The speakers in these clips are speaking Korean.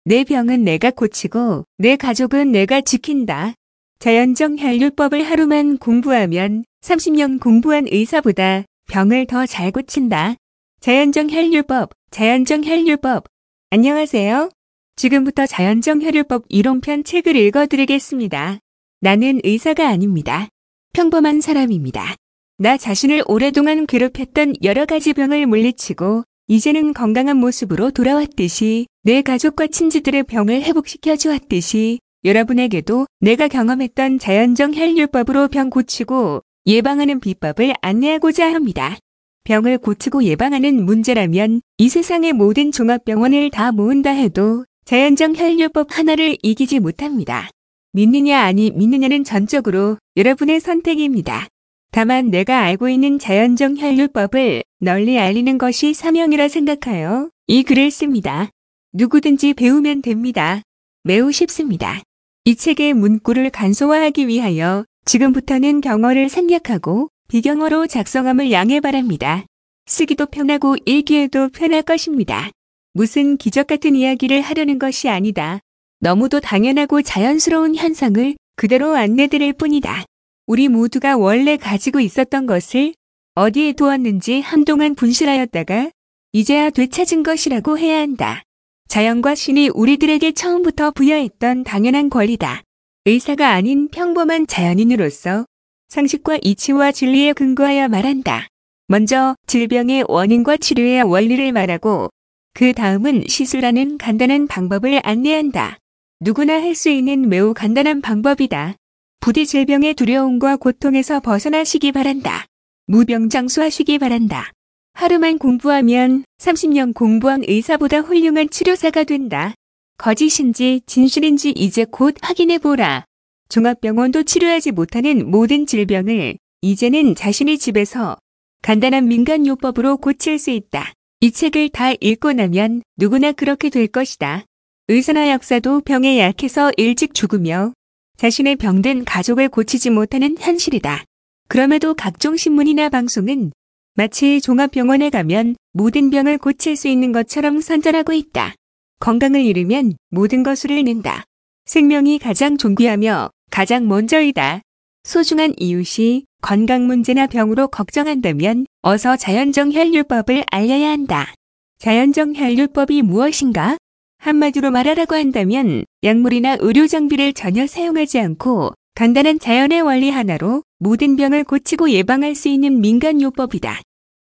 내 병은 내가 고치고 내 가족은 내가 지킨다. 자연적 혈류법을 하루만 공부하면 30년 공부한 의사보다 병을 더 잘 고친다. 자연적 혈류법, 자연적 혈류법. 안녕하세요. 지금부터 자연적 혈류법 이론편 책을 읽어드리겠습니다. 나는 의사가 아닙니다. 평범한 사람입니다. 나 자신을 오랫동안 괴롭혔던 여러 가지 병을 물리치고 이제는 건강한 모습으로 돌아왔듯이 내 가족과 친지들의 병을 회복시켜 주었듯이 여러분에게도 내가 경험했던 자연적 혈류법으로 병 고치고 예방하는 비법을 안내하고자 합니다. 병을 고치고 예방하는 문제라면 이 세상의 모든 종합병원을 다 모은다 해도 자연적 혈류법 하나를 이기지 못합니다. 믿느냐 아니 믿느냐는 전적으로 여러분의 선택입니다. 다만 내가 알고 있는 자연적 혈류법을 널리 알리는 것이 사명이라 생각하여 이 글을 씁니다. 누구든지 배우면 됩니다. 매우 쉽습니다. 이 책의 문구를 간소화하기 위하여 지금부터는 경어를 생략하고 비경어로 작성함을 양해 바랍니다. 쓰기도 편하고 읽기에도 편할 것입니다. 무슨 기적 같은 이야기를 하려는 것이 아니다. 너무도 당연하고 자연스러운 현상을 그대로 안내드릴 뿐이다. 우리 모두가 원래 가지고 있었던 것을 어디에 두었는지 한동안 분실하였다가 이제야 되찾은 것이라고 해야 한다. 자연과 신이 우리들에게 처음부터 부여했던 당연한 권리다. 의사가 아닌 평범한 자연인으로서 상식과 이치와 진리에 근거하여 말한다. 먼저 질병의 원인과 치료의 원리를 말하고 그 다음은 시술하는 간단한 방법을 안내한다. 누구나 할 수 있는 매우 간단한 방법이다. 부디 질병의 두려움과 고통에서 벗어나시기 바란다. 무병장수하시기 바란다. 하루만 공부하면 30년 공부한 의사보다 훌륭한 치료사가 된다. 거짓인지 진실인지 이제 곧 확인해보라. 종합병원도 치료하지 못하는 모든 질병을 이제는 자신의 집에서 간단한 민간요법으로 고칠 수 있다. 이 책을 다 읽고 나면 누구나 그렇게 될 것이다. 의사나 약사도 병에 약해서 일찍 죽으며 자신의 병든 가족을 고치지 못하는 현실이다. 그럼에도 각종 신문이나 방송은 마치 종합병원에 가면 모든 병을 고칠 수 있는 것처럼 선전하고 있다. 건강을 잃으면 모든 것을 잃는다. 생명이 가장 존귀하며 가장 먼저이다. 소중한 이웃이 건강 문제나 병으로 걱정한다면 어서 자연적 혈류법을 알려야 한다. 자연적 혈류법이 무엇인가? 한마디로 말하라고 한다면 약물이나 의료 장비를 전혀 사용하지 않고 간단한 자연의 원리 하나로 모든 병을 고치고 예방할 수 있는 민간요법이다.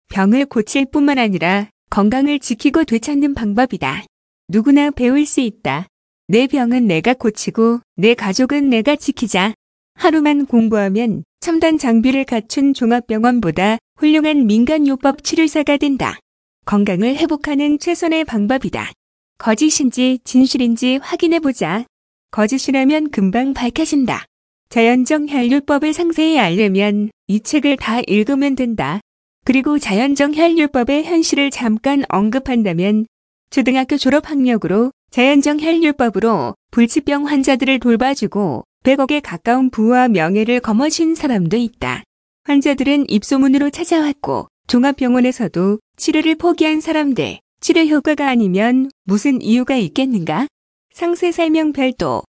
병을 고칠 뿐만 아니라 건강을 지키고 되찾는 방법이다. 누구나 배울 수 있다. 내 병은 내가 고치고 내 가족은 내가 지키자. 하루만 공부하면 첨단 장비를 갖춘 종합병원보다 훌륭한 민간요법 치료사가 된다. 건강을 회복하는 최선의 방법이다. 거짓인지 진실인지 확인해보자. 거짓이라면 금방 밝혀진다. 자연적 혈류법을 상세히 알려면 이 책을 다 읽으면 된다. 그리고 자연적 혈류법의 현실을 잠깐 언급한다면 초등학교 졸업 학력으로 자연적 혈류법으로 불치병 환자들을 돌봐주고 100억에 가까운 부와 명예를 거머쥔 사람도 있다. 환자들은 입소문으로 찾아왔고 종합병원에서도 치료를 포기한 사람들. 치료 효과가 아니면 무슨 이유가 있겠는가? 상세 설명 별도.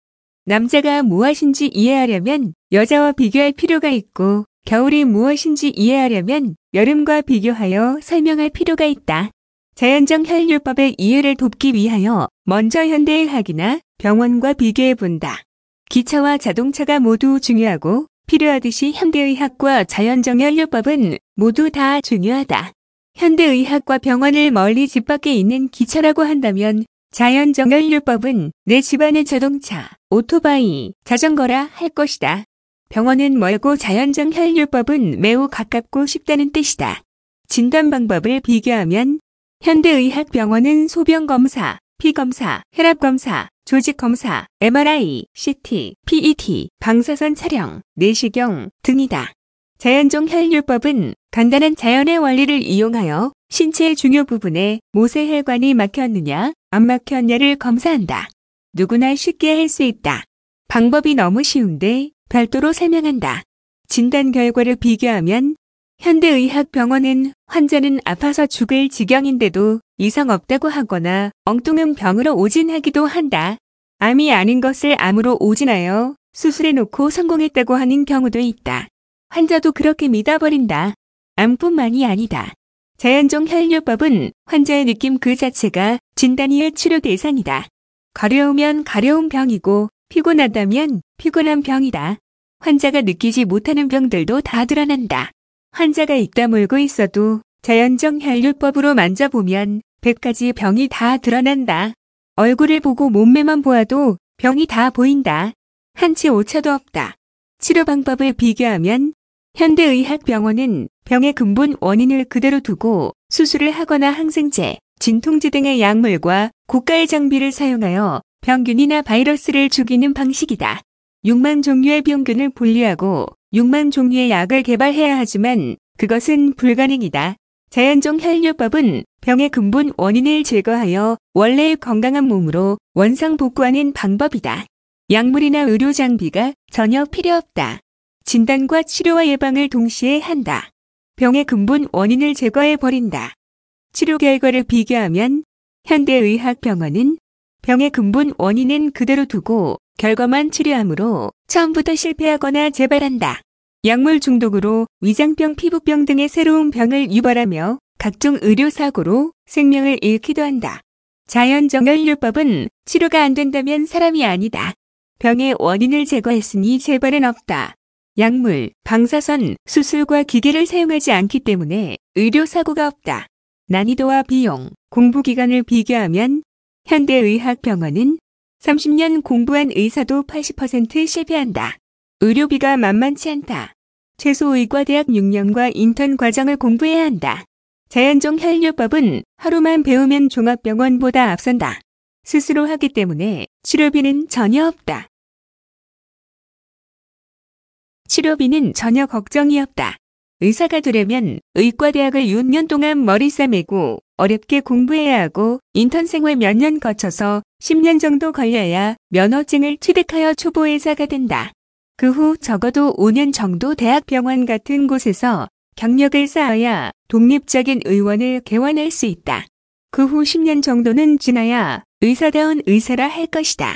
남자가 무엇인지 이해하려면 여자와 비교할 필요가 있고 겨울이 무엇인지 이해하려면 여름과 비교하여 설명할 필요가 있다. 자연적 혈류법의 이해를 돕기 위하여 먼저 현대의학이나 병원과 비교해본다. 기차와 자동차가 모두 중요하고 필요하듯이 현대의학과 자연적 혈류법은 모두 다 중요하다. 현대의학과 병원을 멀리 집 밖에 있는 기차라고 한다면 자연적 혈류법은 내 집안의 자동차, 오토바이, 자전거라 할 것이다. 병원은 멀고 자연적 혈류법은 매우 가깝고 쉽다는 뜻이다. 진단 방법을 비교하면 현대의학 병원은 소변검사, 피검사, 혈압검사, 조직검사, MRI, CT, PET, 방사선 촬영, 내시경 등이다. 자연적 혈류법은 간단한 자연의 원리를 이용하여 신체의 중요 부분에 모세혈관이 막혔느냐, 안 막혔냐를 검사한다. 누구나 쉽게 할 수 있다. 방법이 너무 쉬운데 별도로 설명한다. 진단 결과를 비교하면 현대의학 병원은 환자는 아파서 죽을 지경인데도 이상 없다고 하거나 엉뚱한 병으로 오진하기도 한다. 암이 아닌 것을 암으로 오진하여 수술해놓고 성공했다고 하는 경우도 있다. 환자도 그렇게 믿어버린다. 암뿐만이 아니다. 자연종 혈류법은 환자의 느낌 그 자체가 진단이의 치료 대상이다. 가려우면 가려운 병이고 피곤하다면 피곤한 병이다. 환자가 느끼지 못하는 병들도 다 드러난다. 환자가 입 다물고 있어도 자연종 혈류법으로 만져보면 100가지 병이 다 드러난다. 얼굴을 보고 몸매만 보아도 병이 다 보인다. 한치 오차도 없다. 치료 방법을 비교하면 현대의학병원은 병의 근본 원인을 그대로 두고 수술을 하거나 항생제, 진통제 등의 약물과 고가의 장비를 사용하여 병균이나 바이러스를 죽이는 방식이다. 6만 종류의 병균을 분리하고 6만 종류의 약을 개발해야 하지만 그것은 불가능이다. 자연종 혈류법은 병의 근본 원인을 제거하여 원래의 건강한 몸으로 원상복구하는 방법이다. 약물이나 의료 장비가 전혀 필요 없다. 진단과 치료와 예방을 동시에 한다. 병의 근본 원인을 제거해버린다. 치료 결과를 비교하면 현대의학병원은 병의 근본 원인은 그대로 두고 결과만 치료하므로 처음부터 실패하거나 재발한다. 약물 중독으로 위장병, 피부병 등의 새로운 병을 유발하며 각종 의료사고로 생명을 잃기도 한다. 자연종 혈류법은 치료가 안 된다면 사람이 아니다. 병의 원인을 제거했으니 재발은 없다. 약물, 방사선, 수술과 기계를 사용하지 않기 때문에 의료사고가 없다. 난이도와 비용, 공부기간을 비교하면 현대의학병원은 30년 공부한 의사도 80% 실패한다. 의료비가 만만치 않다. 최소 의과대학 6년과 인턴 과정을 공부해야 한다. 자연종 혈류법은 하루만 배우면 종합병원보다 앞선다. 스스로 하기 때문에 치료비는 전혀 없다. 치료비는 전혀 걱정이 없다. 의사가 되려면 의과대학을 6년 동안 머리 싸매고 어렵게 공부해야 하고 인턴 생활 몇 년 거쳐서 10년 정도 걸려야 면허증을 취득하여 초보의사가 된다. 그 후 적어도 5년 정도 대학병원 같은 곳에서 경력을 쌓아야 독립적인 의원을 개원할 수 있다. 그 후 10년 정도는 지나야 의사다운 의사라 할 것이다.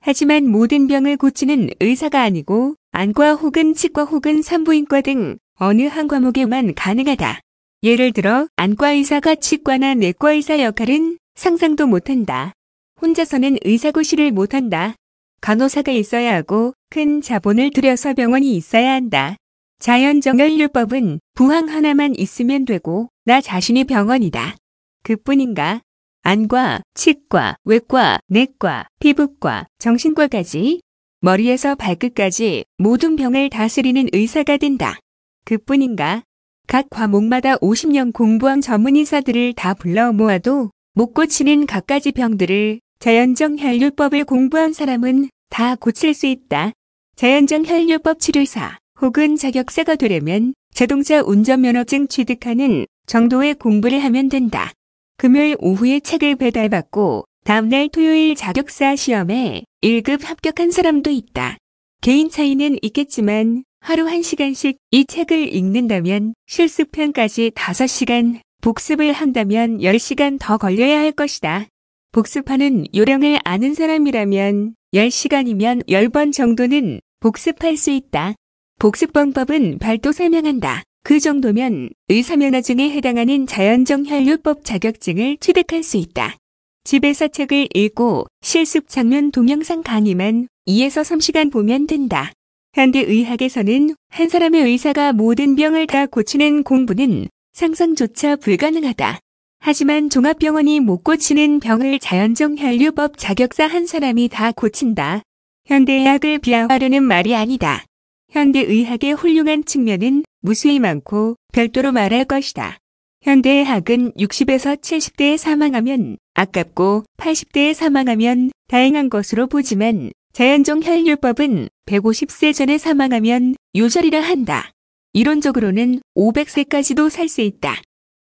하지만 모든 병을 고치는 의사가 아니고 안과 혹은 치과 혹은 산부인과 등 어느 한 과목에만 가능하다. 예를 들어 안과 의사가 치과나 내과 의사 역할은 상상도 못한다. 혼자서는 의사고시를 못한다. 간호사가 있어야 하고 큰 자본을 들여서 병원이 있어야 한다. 자연종 혈류법은 부항 하나만 있으면 되고 나 자신이 병원이다. 그뿐인가? 안과, 치과, 외과, 내과, 피부과, 정신과까지 머리에서 발끝까지 모든 병을 다스리는 의사가 된다. 그뿐인가? 각 과목마다 50년 공부한 전문의사들을 다 불러 모아도 못 고치는 갖가지 병들을 자연종 혈류법을 공부한 사람은 다 고칠 수 있다. 자연종 혈류법 치료사 혹은 자격사가 되려면 자동차 운전면허증 취득하는 정도의 공부를 하면 된다. 금요일 오후에 책을 배달받고 다음날 토요일 자격사 시험에 1급 합격한 사람도 있다. 개인 차이는 있겠지만 하루 1시간씩 이 책을 읽는다면 실습편까지 5시간, 복습을 한다면 10시간 더 걸려야 할 것이다. 복습하는 요령을 아는 사람이라면 10시간이면 10번 정도는 복습할 수 있다. 복습 방법은 발도 설명한다. 그 정도면 의사면허증에 해당하는 자연종 혈류법 자격증을 취득할 수 있다. 집에서 책을 읽고 실습 장면 동영상 강의만 2에서 3시간 보면 된다. 현대의학에서는 한 사람의 의사가 모든 병을 다 고치는 공부는 상상조차 불가능하다. 하지만 종합병원이 못 고치는 병을 자연종 혈류법 자격사 한 사람이 다 고친다. 현대의학을 비하하려는 말이 아니다. 현대의학의 훌륭한 측면은 무수히 많고 별도로 말할 것이다. 현대의학은 60에서 70대에 사망하면 아깝고 80대에 사망하면 다행한 것으로 보지만 자연종 혈류법은 150세 전에 사망하면 요절이라 한다. 이론적으로는 500세까지도 살 수 있다.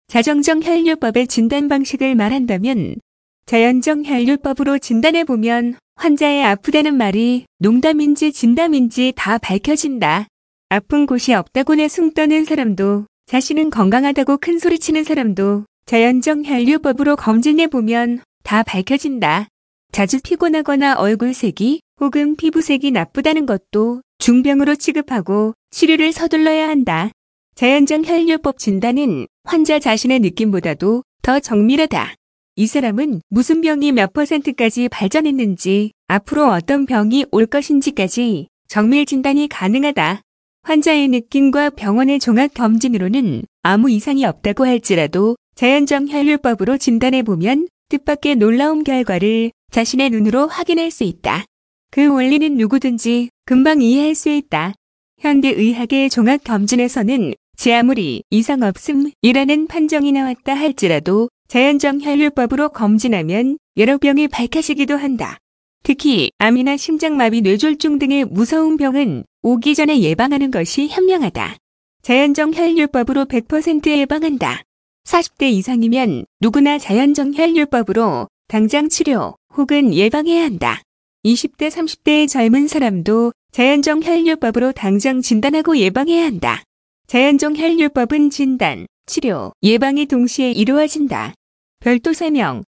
자정종 혈류법의 진단 방식을 말한다면 자연종 혈류법으로 진단해보면 환자의 아프다는 말이 농담인지 진담인지 다 밝혀진다. 아픈 곳이 없다고 내숭 떠는 사람도 자신은 건강하다고 큰 소리치는 사람도 자연적 혈류법으로 검진해보면 다 밝혀진다. 자주 피곤하거나 얼굴색이 혹은 피부색이 나쁘다는 것도 중병으로 취급하고 치료를 서둘러야 한다. 자연적 혈류법 진단은 환자 자신의 느낌보다도 더 정밀하다. 이 사람은 무슨 병이 몇 %까지 발전했는지, 앞으로 어떤 병이 올 것인지까지 정밀 진단이 가능하다. 환자의 느낌과 병원의 종합 검진으로는 아무 이상이 없다고 할지라도 자연적 혈류법으로 진단해보면 뜻밖의 놀라운 결과를 자신의 눈으로 확인할 수 있다. 그 원리는 누구든지 금방 이해할 수 있다. 현대의학의 종합 검진에서는 제 아무리 이상 없음이라는 판정이 나왔다 할지라도 자연적 혈류법으로 검진하면 여러 병이 밝혀지기도 한다. 특히 암이나 심장마비, 뇌졸중 등의 무서운 병은 오기 전에 예방하는 것이 현명하다. 자연적 혈류법으로 100% 예방한다. 40대 이상이면 누구나 자연적 혈류법으로 당장 치료 혹은 예방해야 한다. 20대, 30대의 젊은 사람도 자연적 혈류법으로 당장 진단하고 예방해야 한다. 자연적 혈류법은 진단, 치료, 예방이 동시에 이루어진다. 별도 설명.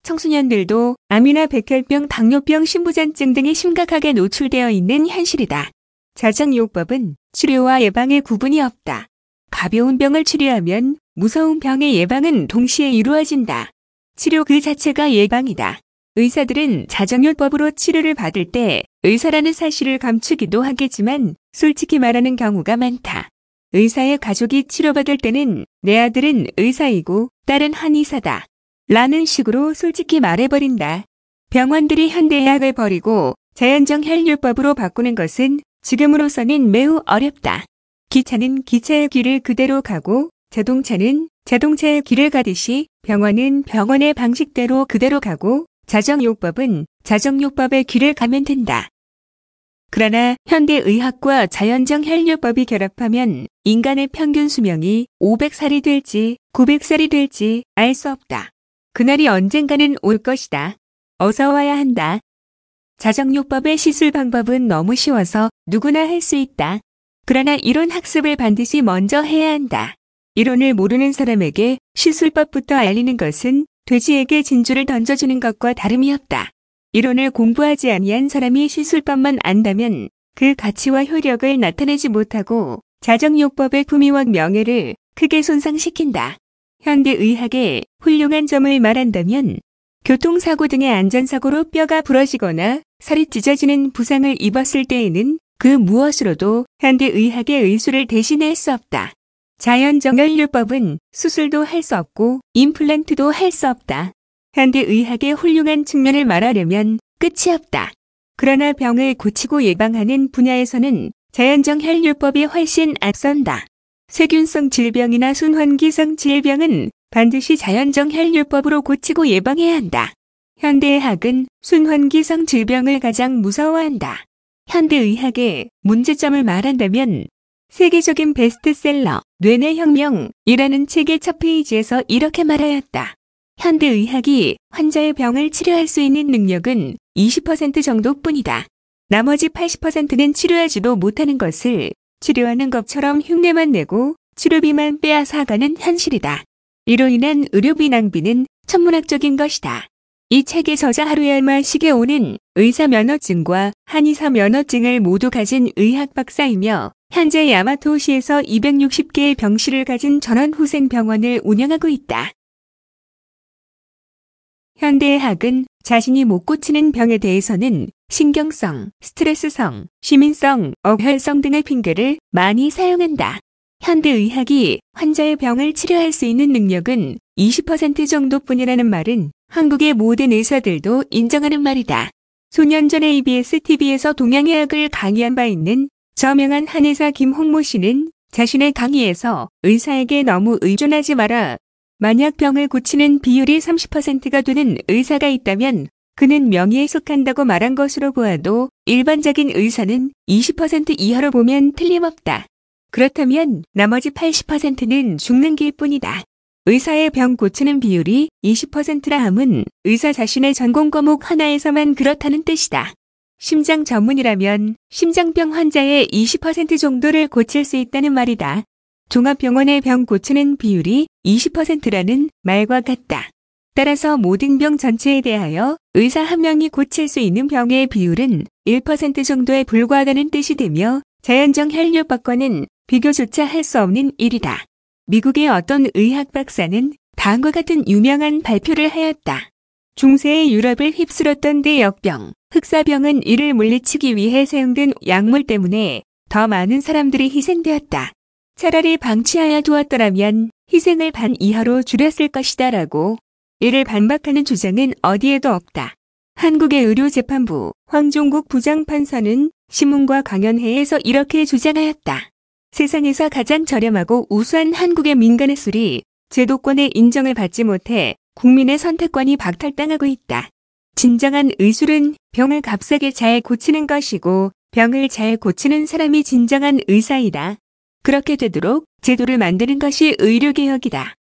청소년들도 암이나 백혈병, 당뇨병, 신부전증 등에 심각하게 노출되어 있는 현실이다. 자정요법은 치료와 예방에 구분이 없다. 가벼운 병을 치료하면 무서운 병의 예방은 동시에 이루어진다. 치료 그 자체가 예방이다. 의사들은 자정요법으로 치료를 받을 때 의사라는 사실을 감추기도 하겠지만 솔직히 말하는 경우가 많다. 의사의 가족이 치료받을 때는 내 아들은 의사이고 딸은 한의사다 라는 식으로 솔직히 말해버린다. 병원들이 현대의학을 버리고 자연적 혈류법으로 바꾸는 것은 지금으로서는 매우 어렵다. 기차는 기차의 길을 그대로 가고 자동차는 자동차의 길을 가듯이 병원은 병원의 방식대로 그대로 가고 자정요법은 자정요법의 길을 가면 된다. 그러나 현대의학과 자연적 혈류법이 결합하면 인간의 평균 수명이 500살이 될지 900살이 될지 알 수 없다. 그날이 언젠가는 올 것이다. 어서 와야 한다. 자정요법의 시술 방법은 너무 쉬워서 누구나 할 수 있다. 그러나 이론 학습을 반드시 먼저 해야 한다. 이론을 모르는 사람에게 시술법부터 알리는 것은 돼지에게 진주를 던져주는 것과 다름이 없다. 이론을 공부하지 아니한 사람이 시술법만 안다면 그 가치와 효력을 나타내지 못하고 자정요법의 품위와 명예를 크게 손상시킨다. 현대의학의 훌륭한 점을 말한다면 교통사고 등의 안전사고로 뼈가 부러지거나 살이 찢어지는 부상을 입었을 때에는 그 무엇으로도 현대의학의 의술을 대신할 수 없다. 자연적 혈류법은 수술도 할 수 없고 임플란트도 할 수 없다. 현대의학의 훌륭한 측면을 말하려면 끝이 없다. 그러나 병을 고치고 예방하는 분야에서는 자연적 혈류법이 훨씬 앞선다. 세균성 질병이나 순환기성 질병은 반드시 자연적 혈류법으로 고치고 예방해야 한다. 현대의학은 순환기성 질병을 가장 무서워한다. 현대의학의 문제점을 말한다면 세계적인 베스트셀러 뇌내 혁명이라는 책의 첫 페이지에서 이렇게 말하였다. 현대의학이 환자의 병을 치료할 수 있는 능력은 20% 정도뿐이다. 나머지 80%는 치료하지도 못하는 것을 치료하는 것처럼 흉내만 내고 치료비만 빼앗아가는 현실이다. 이로 인한 의료비 낭비는 천문학적인 것이다. 이 책의 저자 하루야마 시게오는 의사 면허증과 한의사 면허증을 모두 가진 의학 박사이며 현재 야마토시에서 260개의 병실을 가진 전원후생병원을 운영하고 있다. 현대의학은 자신이 못 고치는 병에 대해서는 신경성, 스트레스성, 시민성, 어혈성 등의 핑계를 많이 사용한다. 현대의학이 환자의 병을 치료할 수 있는 능력은 20% 정도뿐이라는 말은 한국의 모든 의사들도 인정하는 말이다. 수년 전에 EBS TV에서 동양의학을 강의한 바 있는 저명한 한의사 김홍모 씨는 자신의 강의에서 의사에게 너무 의존하지 마라. 만약 병을 고치는 비율이 30%가 되는 의사가 있다면 그는 명의에 속한다고 말한 것으로 보아도 일반적인 의사는 20% 이하로 보면 틀림없다. 그렇다면 나머지 80%는 죽는 길뿐이다. 의사의 병 고치는 비율이 20%라 함은 의사 자신의 전공 과목 하나에서만 그렇다는 뜻이다. 심장 전문이라면 심장병 환자의 20% 정도를 고칠 수 있다는 말이다. 종합병원의 병 고치는 비율이 20%라는 말과 같다. 따라서 모든 병 전체에 대하여 의사 한 명이 고칠 수 있는 병의 비율은 1% 정도에 불과하다는 뜻이 되며 자연정 혈류법과는 비교조차 할 수 없는 일이다. 미국의 어떤 의학 박사는 다음과 같은 유명한 발표를 하였다. 중세의 유럽을 휩쓸었던 대역병, 흑사병은 이를 물리치기 위해 사용된 약물 때문에 더 많은 사람들이 희생되었다. 차라리 방치하여 두었더라면 희생을 반 이하로 줄였을 것이다 라고 이를 반박하는 주장은 어디에도 없다. 한국의 의료재판부 황종국 부장판사는 신문과 강연회에서 이렇게 주장하였다. 세상에서 가장 저렴하고 우수한 한국의 민간의술이 제도권의 인정을 받지 못해 국민의 선택권이 박탈당하고 있다. 진정한 의술은 병을 값싸게 잘 고치는 것이고 병을 잘 고치는 사람이 진정한 의사이다. 그렇게 되도록 제도를 만드는 것이 의료개혁이다.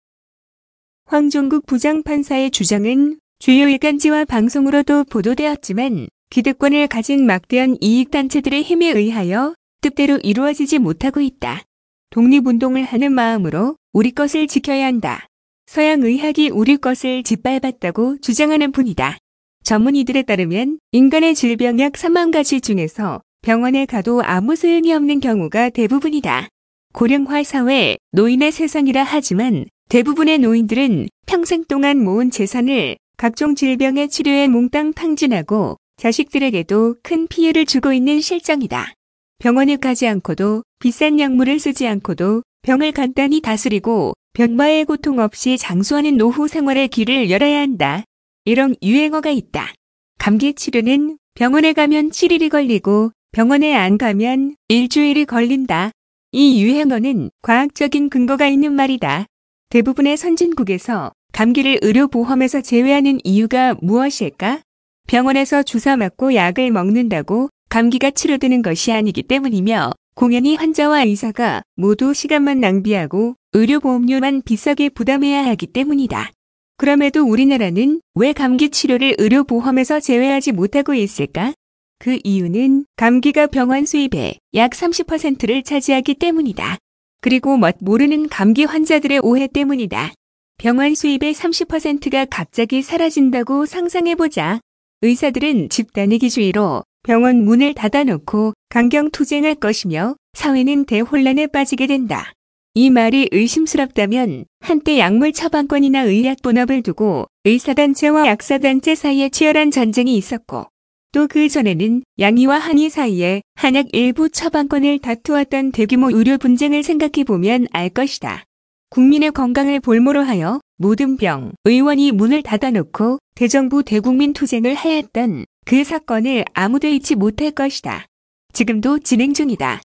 황종국 부장판사의 주장은 주요 일간지와 방송으로도 보도되었지만 기득권을 가진 막대한 이익단체들의 힘에 의하여 뜻대로 이루어지지 못하고 있다. 독립운동을 하는 마음으로 우리 것을 지켜야 한다. 서양 의학이 우리 것을 짓밟았다고 주장하는 분이다. 전문의들에 따르면 인간의 질병 약 3만 가지 중에서 병원에 가도 아무 소용이 없는 경우가 대부분이다. 고령화 사회, 노인의 세상이라 하지만 대부분의 노인들은 평생 동안 모은 재산을 각종 질병의 치료에 몽땅 탕진하고 자식들에게도 큰 피해를 주고 있는 실정이다. 병원에 가지 않고도 비싼 약물을 쓰지 않고도 병을 간단히 다스리고 병마의 고통 없이 장수하는 노후 생활의 길을 열어야 한다. 이런 유행어가 있다. 감기 치료는 병원에 가면 7일이 걸리고 병원에 안 가면 일주일이 걸린다. 이 유행어는 과학적인 근거가 있는 말이다. 대부분의 선진국에서 감기를 의료보험에서 제외하는 이유가 무엇일까? 병원에서 주사 맞고 약을 먹는다고 감기가 치료되는 것이 아니기 때문이며 공연히 환자와 의사가 모두 시간만 낭비하고 의료보험료만 비싸게 부담해야 하기 때문이다. 그럼에도 우리나라는 왜 감기 치료를 의료보험에서 제외하지 못하고 있을까? 그 이유는 감기가 병원 수입의 약 30%를 차지하기 때문이다. 그리고 멋 모르는 감기 환자들의 오해 때문이다. 병원 수입의 30%가 갑자기 사라진다고 상상해보자. 의사들은 집단위기주의로 병원 문을 닫아놓고 강경투쟁할 것이며 사회는 대혼란에 빠지게 된다. 이 말이 의심스럽다면 한때 약물 처방권이나 의약분업을 두고 의사단체와 약사단체 사이에 치열한 전쟁이 있었고 또 그 전에는 양의와 한의 사이에 한약 일부 처방권을 다투었던 대규모 의료 분쟁을 생각해보면 알 것이다. 국민의 건강을 볼모로 하여 모든 병, 의원이 문을 닫아놓고 대정부 대국민 투쟁을 하였던 그 사건을 아무도 잊지 못할 것이다. 지금도 진행 중이다.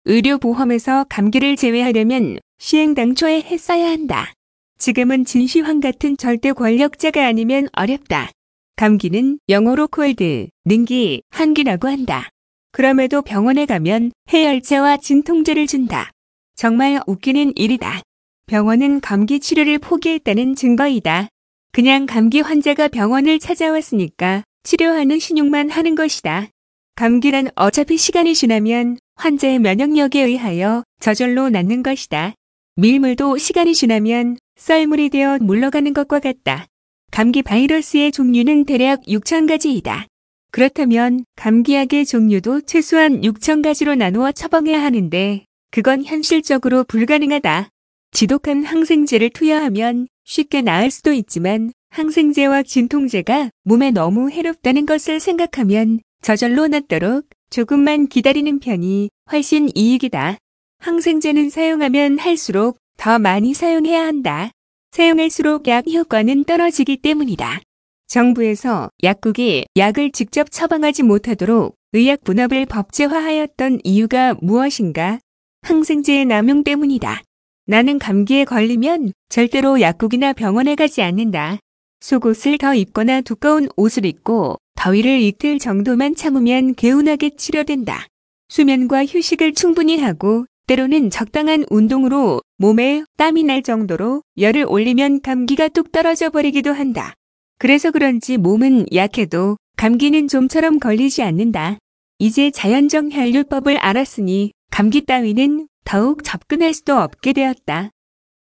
의료보험에서 감기를 제외하려면 시행 당초에 했어야 한다. 지금은 진시황 같은 절대 권력자가 아니면 어렵다. 감기는 영어로 콜드, 능기, 한기라고 한다. 그럼에도 병원에 가면 해열제와 진통제를 준다. 정말 웃기는 일이다. 병원은 감기 치료를 포기했다는 증거이다. 그냥 감기 환자가 병원을 찾아왔으니까 치료하는 신용만 하는 것이다. 감기란 어차피 시간이 지나면 환자의 면역력에 의하여 저절로 낫는 것이다. 밀물도 시간이 지나면 썰물이 되어 물러가는 것과 같다. 감기 바이러스의 종류는 대략 6,000가지이다. 그렇다면 감기약의 종류도 최소한 6,000가지로 나누어 처방해야 하는데 그건 현실적으로 불가능하다. 지독한 항생제를 투여하면 쉽게 나을 수도 있지만 항생제와 진통제가 몸에 너무 해롭다는 것을 생각하면 저절로 낫도록 조금만 기다리는 편이 훨씬 이익이다. 항생제는 사용하면 할수록 더 많이 사용해야 한다. 사용할수록 약 효과는 떨어지기 때문이다. 정부에서 약국이 약을 직접 처방하지 못하도록 의약분업을 법제화하였던 이유가 무엇인가? 항생제의 남용 때문이다. 나는 감기에 걸리면 절대로 약국이나 병원에 가지 않는다. 속옷을 더 입거나 두꺼운 옷을 입고 더위를 이틀 정도만 참으면 개운하게 치료된다. 수면과 휴식을 충분히 하고 때로는 적당한 운동으로 몸에 땀이 날 정도로 열을 올리면 감기가 뚝 떨어져 버리기도 한다. 그래서 그런지 몸은 약해도 감기는 좀처럼 걸리지 않는다. 이제 자연정 혈류법을 알았으니 감기 따위는 더욱 접근할 수도 없게 되었다.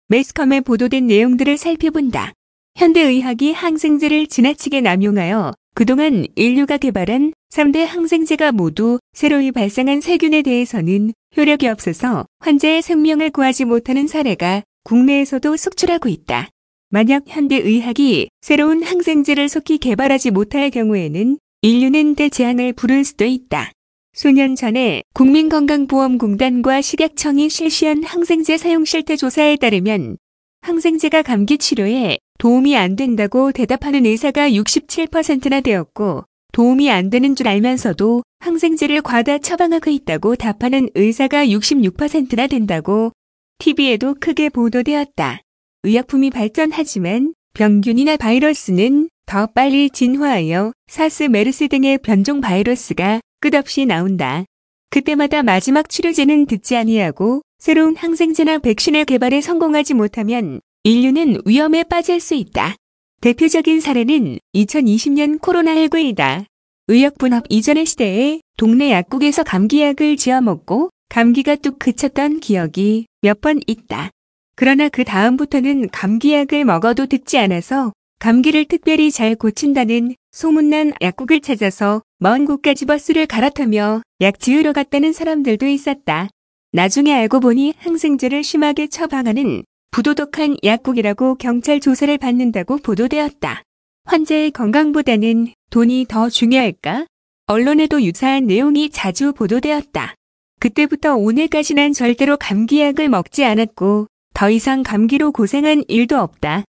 매스컴에 보도된 내용들을 살펴본다. 현대의학이 항생제를 지나치게 남용하여 그동안 인류가 개발한 3대 항생제가 모두 새로이 발생한 세균에 대해서는 효력이 없어서 환자의 생명을 구하지 못하는 사례가 국내에서도 속출하고 있다. 만약 현대의학이 새로운 항생제를 속히 개발하지 못할 경우에는 인류는 대재앙을 부를 수도 있다. 수년 전에 국민건강보험공단과 식약청이 실시한 항생제 사용 실태 조사에 따르면 항생제가 감기 치료에 도움이 안 된다고 대답하는 의사가 67%나 되었고 도움이 안 되는 줄 알면서도 항생제를 과다 처방하고 있다고 답하는 의사가 66%나 된다고 TV에도 크게 보도되었다. 의약품이 발전하지만 병균이나 바이러스는 더 빨리 진화하여 사스, 메르스 등의 변종 바이러스가 끝없이 나온다. 그때마다 마지막 치료제는 듣지 아니하고 새로운 항생제나 백신의 개발에 성공하지 못하면 인류는 위험에 빠질 수 있다. 대표적인 사례는 2020년 코로나19이다. 의약분업 이전의 시대에 동네 약국에서 감기약을 지어 먹고 감기가 뚝 그쳤던 기억이 몇 번 있다. 그러나 그 다음부터는 감기약을 먹어도 듣지 않아서 감기를 특별히 잘 고친다는 소문난 약국을 찾아서 먼 곳까지 버스를 갈아타며 약 지으러 갔다는 사람들도 있었다. 나중에 알고 보니 항생제를 심하게 처방하는 부도덕한 약국이라고 경찰 조사를 받는다고 보도되었다. 환자의 건강보다는 돈이 더 중요할까? 언론에도 유사한 내용이 자주 보도되었다. 그때부터 오늘까지 난 절대로 감기약을 먹지 않았고 더 이상 감기로 고생한 일도 없다.